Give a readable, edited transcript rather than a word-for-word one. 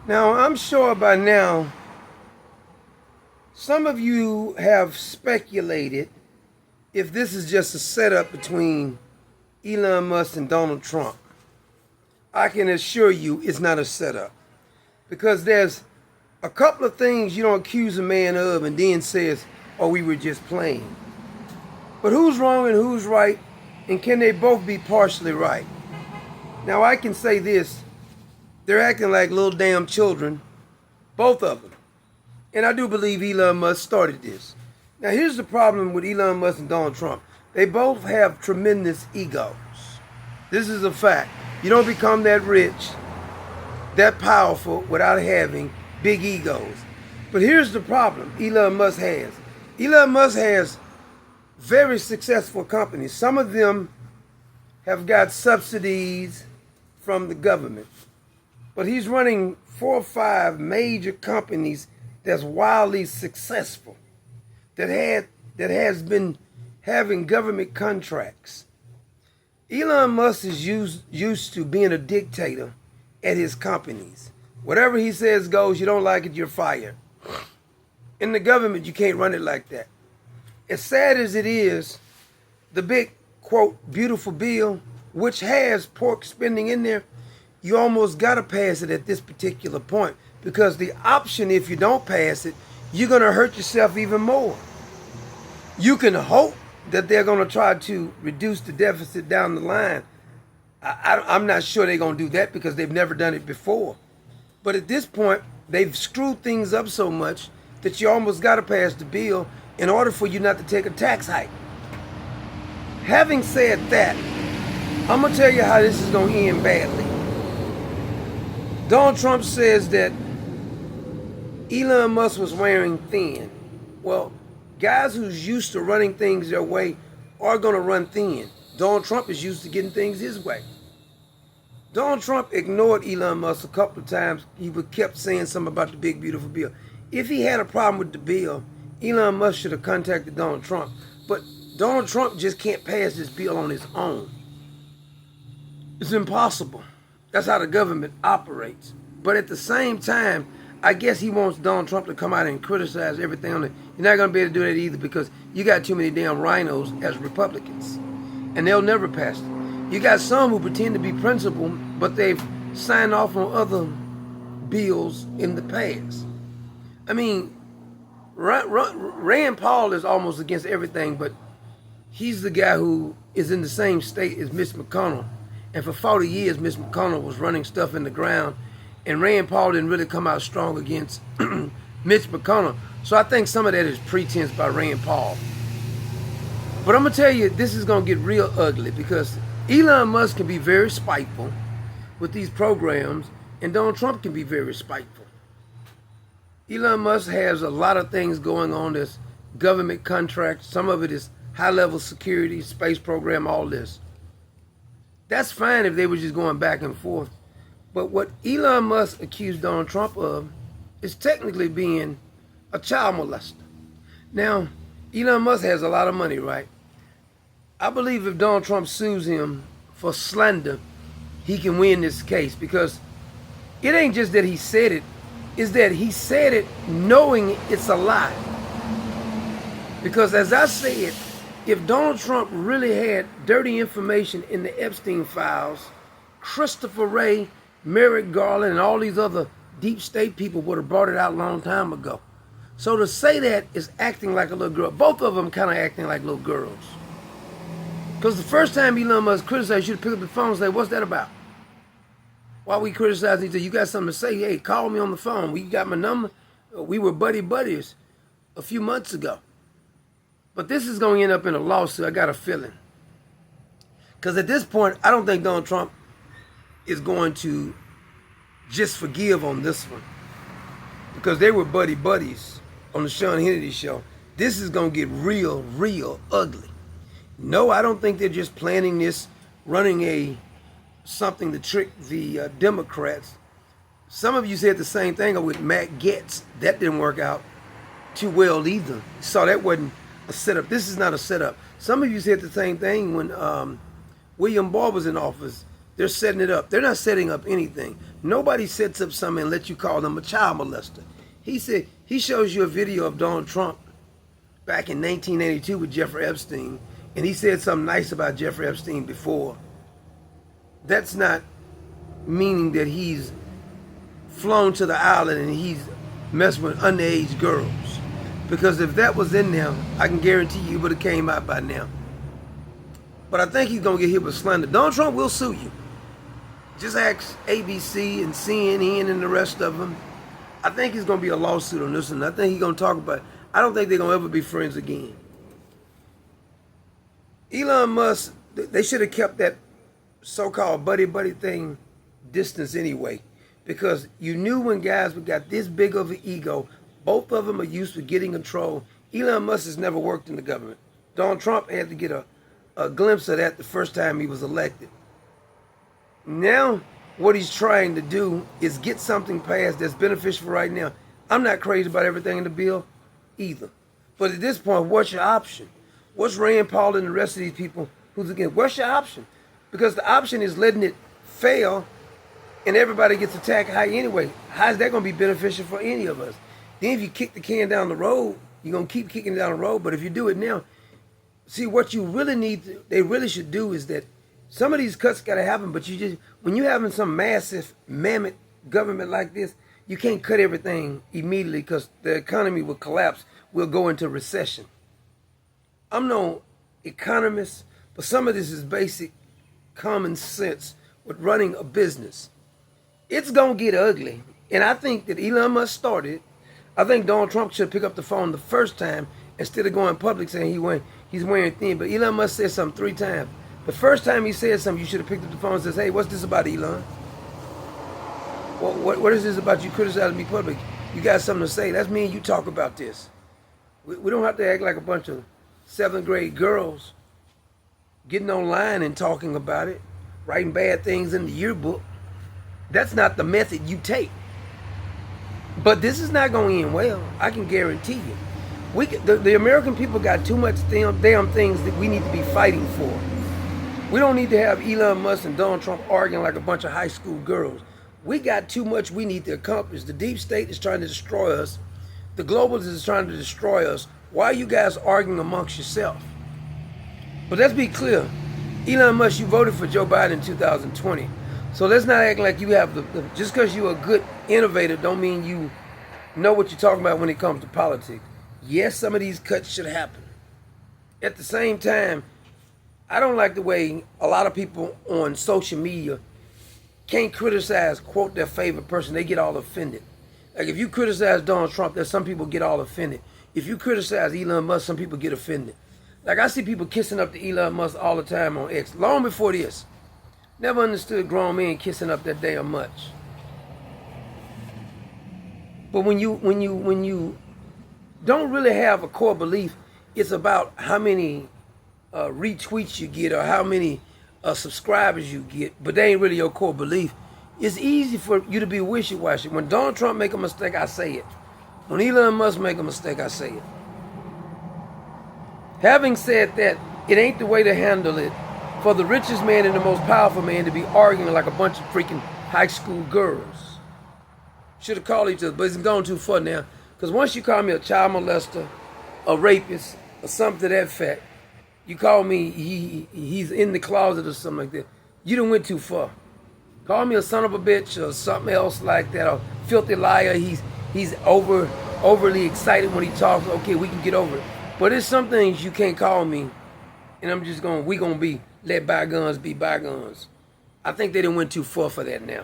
Now, I'm sure by now, some of you have speculated if this is just a setup between Elon Musk and Donald Trump. I can assure you it's not a setup. Because there's a couple of things you don't accuse a man of and then says, oh, we were just playing. But who's wrong and who's right, and can they both be partially right? Now, I can say this. They're acting like little damn children, both of them. And I do believe Elon Musk started this. Now, here's the problem with Elon Musk and Donald Trump. They both have tremendous egos. This is a fact. You don't become that rich, that powerful, without having big egos. But here's the problem Elon Musk has. Elon Musk has very successful companies. Some of them have got subsidies from the government. But he's running 4 or 5 major companies that's wildly successful, that has been having government contracts. Elon Musk is used to being a dictator at his companies. Whatever he says goes. You don't like it, you're fired. In the government, you can't run it like that. As sad as it is, the big, quote, beautiful bill, which has pork spending in there, you almost got to pass it at this particular point, because the option, if you don't pass it, you're going to hurt yourself even more. You can hope that they're going to try to reduce the deficit down the line. I'm not sure they're going to do that because they've never done it before. But at this point, they've screwed things up so much that you almost got to pass the bill in order for you not to take a tax hike. Having said that, I'm going to tell you how this is going to end badly. Donald Trump says that Elon Musk was wearing thin. Well, guys who's used to running things their way are going to run thin. Donald Trump is used to getting things his way. Donald Trump ignored Elon Musk a couple of times. He kept saying something about the big, beautiful bill. If he had a problem with the bill, Elon Musk should have contacted Donald Trump. But Donald Trump just can't pass this bill on his own. It's impossible. That's how the government operates. But at the same time, I guess he wants Donald Trump to come out and criticize everything on it. You're not going to be able to do that either, because you got too many damn rhinos as Republicans. And they'll never pass it. You got some who pretend to be principled, but they've signed off on other bills in the past. I mean, Rand Paul is almost against everything, but he's the guy who is in the same state as Mitch McConnell. And for 40 years, Mitch McConnell was running stuff in the ground, and Rand Paul didn't really come out strong against Mitch McConnell. So I think some of that is pretense by Rand Paul. But I'm going to tell you, this is going to get real ugly, because Elon Musk can be very spiteful with these programs, and Donald Trump can be very spiteful. Elon Musk has a lot of things going on. There's government contracts. Some of it is high-level security, space program, all this. That's fine if they were just going back and forth. But what Elon Musk accused Donald Trump of is technically being a child molester. Now, Elon Musk has a lot of money, right? I believe if Donald Trump sues him for slander, he can win this case, because it ain't just that he said it, it's that he said it knowing it's a lie. Because as I said, if Donald Trump really had dirty information in the Epstein files, Christopher Wray, Merrick Garland, and all these other deep state people would have brought it out a long time ago. So to say that is acting like a little girl. Both of them kind of acting like little girls. Because the first time Elon Musk criticized, you should pick up the phone and say, what's that about? Why we criticizing each other? You got something to say? Hey, call me on the phone. You got my number? We were buddies a few months ago. But this is going to end up in a lawsuit, I got a feeling. Because at this point, I don't think Donald Trump is going to just forgive on this one. Because they were buddies on the Sean Hannity show. This is going to get real ugly. No, I don't think they're just planning this, running something to trick the Democrats. Some of you said the same thing with Matt Gaetz. That didn't work out too well either. So that wasn't a setup. This is not a setup. Some of you said the same thing when William Barr was in office. They're setting it up. They're not setting up anything. Nobody sets up something and lets you call them a child molester. He shows you a video of Donald Trump back in 1982 with Jeffrey Epstein, and he said something nice about Jeffrey Epstein before. That's not meaning that he's flown to the island and he's messing with underage girls. Because if that was in there, I can guarantee you it would have came out by now. But I think he's going to get hit with slander. Donald Trump will sue you. Just ask ABC and CNN and the rest of them. I think he's going to be a lawsuit on this one. I think he's going to talk about it. I don't think they're going to ever be friends again. Elon Musk, they should have kept that so-called buddy-buddy thing distance anyway. Because you knew when guys got this big of an ego, both of them are used to getting control. Elon Musk has never worked in the government. Donald Trump had to get a glimpse of that the first time he was elected. Now, what he's trying to do is get something passed that's beneficial for right now. I'm not crazy about everything in the bill either. But at this point, what's your option? What's Rand Paul and the rest of these people who's against? What's your option? Because the option is letting it fail and everybody gets attacked high anyway. How is that going to be beneficial for any of us? Then if you kick the can down the road, you're going to keep kicking it down the road. But if you do it now, see, what you really need, they really should do is that some of these cuts got to happen, but when you're having some massive mammoth government like this, you can't cut everything immediately because the economy will collapse. We'll go into recession. I'm no economist, but some of this is basic common sense with running a business. It's going to get ugly. And I think that Elon Musk started it. I think Donald Trump should pick up the phone the first time instead of going public saying he's wearing thin. But Elon Musk said something 3 times. The first time he said something, you should have picked up the phone and said, hey, what's this about, Elon? What is this about you criticizing me public? You got something to say. That's me and you talk about this. We don't have to act like a bunch of 7th grade girls getting online and talking about it, writing bad things in the yearbook. That's not the method you take. But this is not going to end well. I can guarantee you. The American people got too much damn things that we need to be fighting for. We don't need to have Elon Musk and Donald Trump arguing like a bunch of high school girls. We got too much we need to accomplish. The deep state is trying to destroy us. The globalists is trying to destroy us. Why are you guys arguing amongst yourself? But let's be clear. Elon Musk, you voted for Joe Biden in 2020. So let's not act like you have just because you're a good innovator don't mean you know what you're talking about when it comes to politics. Yes, some of these cuts should happen. At the same time, I don't like the way a lot of people on social media can't criticize, quote, their favorite person. They get all offended. Like if you criticize Donald Trump, there's some people get all offended. If you criticize Elon Musk, some people get offended. Like I see people kissing up to Elon Musk all the time on X, long before this. Never understood grown men kissing up that damn much. But when you don't really have a core belief, it's about how many retweets you get or how many subscribers you get, but they ain't really your core belief. It's easy for you to be wishy-washy. When Donald Trump make a mistake, I say it. When Elon Musk make a mistake, I say it. Having said that, it ain't the way to handle it for the richest man and the most powerful man to be arguing like a bunch of freaking high school girls. Should have called each other, but it's gone too far now. Because once you call me a child molester, a rapist, or something to that fact, you call me he's in the closet or something like that, you done went too far. Call me a son of a bitch or something else like that, or filthy liar, he's overly excited when he talks, okay, we can get over it. But there's some things you can't call me, and we gonna let bygones be bygones. I think they done went too far for that now.